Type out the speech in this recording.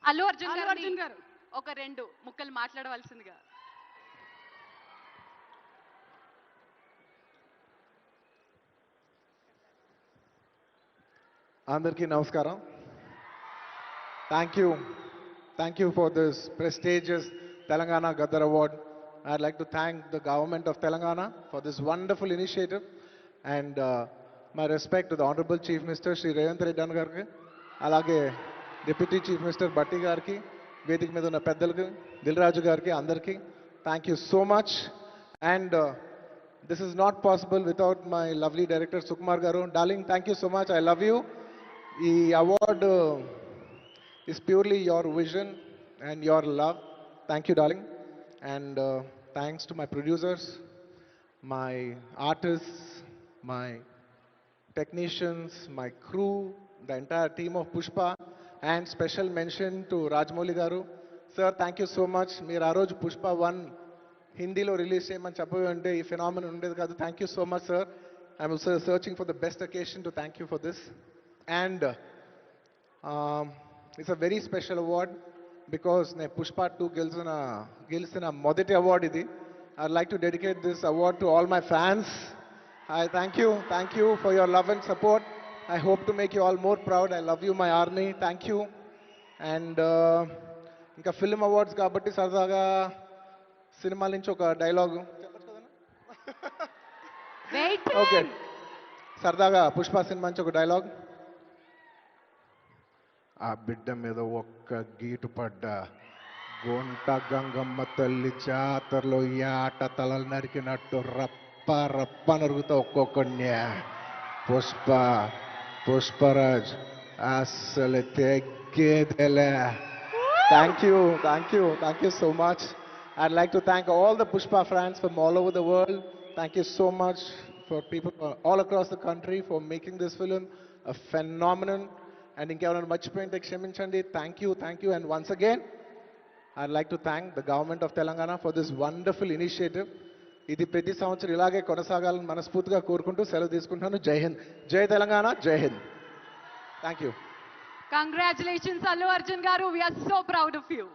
అల్లు అర్జున్ గారు ఒక 2 ముక్కలు మాట్లాడవలసిందిగా. అందరికీ నమస్కారం. Thank you for this prestigious Telangana Gaddar Award. I'd like to thank the government of Telangana for this wonderful initiative, and my respect to the Honorable Chief Minister Shri Revanth Reddy Gariki, alage Deputy Chief Minister Batti Gariki, వేదిక మీద ఉన్న పెద్దలకు, దిల్ రాజు గారికి, అందరికీ thank you so much. And this is not possible without my lovely director Sukumar garu. Darling, thank you so much. I love you. The award is purely your vision and your love. Thank you, darling. And thanks to my producers, my artists, my technicians, my crew, the entire team of Pushpa, and special mention to Rajamouli garu. Sir, thank you so much. Meer aa roju Pushpa 1 హిందీలో release చేయమని చెప్పంటే ఈ phenomenon ఉండేది కాదు. Thank you so much sir. I'm searching for the best occasion to thank you for this. And it's a very special award because నేను పుష్ప 2 గెలిచిన మొదటి award ఇది. I like to dedicate this award to all my fans. I thank you for your love and support. I hope to make you all more proud. I love you my army. Thank you. And ఇంకా film awards కాబట్టి సరదాగా cinema నుంచి ఒక dialogue okay, సరదాగా Pushpa cinema నుంచి ఒక dialogue. ఆ బిడ్డ మీద ఒక్క గీటు పడ్డ గొంట గంగమ్మ తల్లి జాతరలో ఈ ఆట తలలు నరికినట్టు రప్ప రప్ప నరుగుతా ఒక్కొక్కడిని. పుష్పరాజ్ అసలు తెగ్గేదేలే. Thank you so much. I'd like to thank all the Pushpa fans from all over the world. Thank you so much for people all across the country for making this film a phenomenon. And inkevarana marchipoyinte kshaminchandi. Thank you. And once again, I'd like to thank the government of Telangana for this wonderful initiative. ఇది ప్రతి సంవత్సరం ఇలాగే కొనసాగాలని మనస్ఫూర్తిగా కోరుకుంటూ సెలవు తీసుకుంటున్నాను. జై హింద్, జై తెలంగాణ, జై Hind. Thank you. Congratulations Allu Arjun garu. We are so proud of you.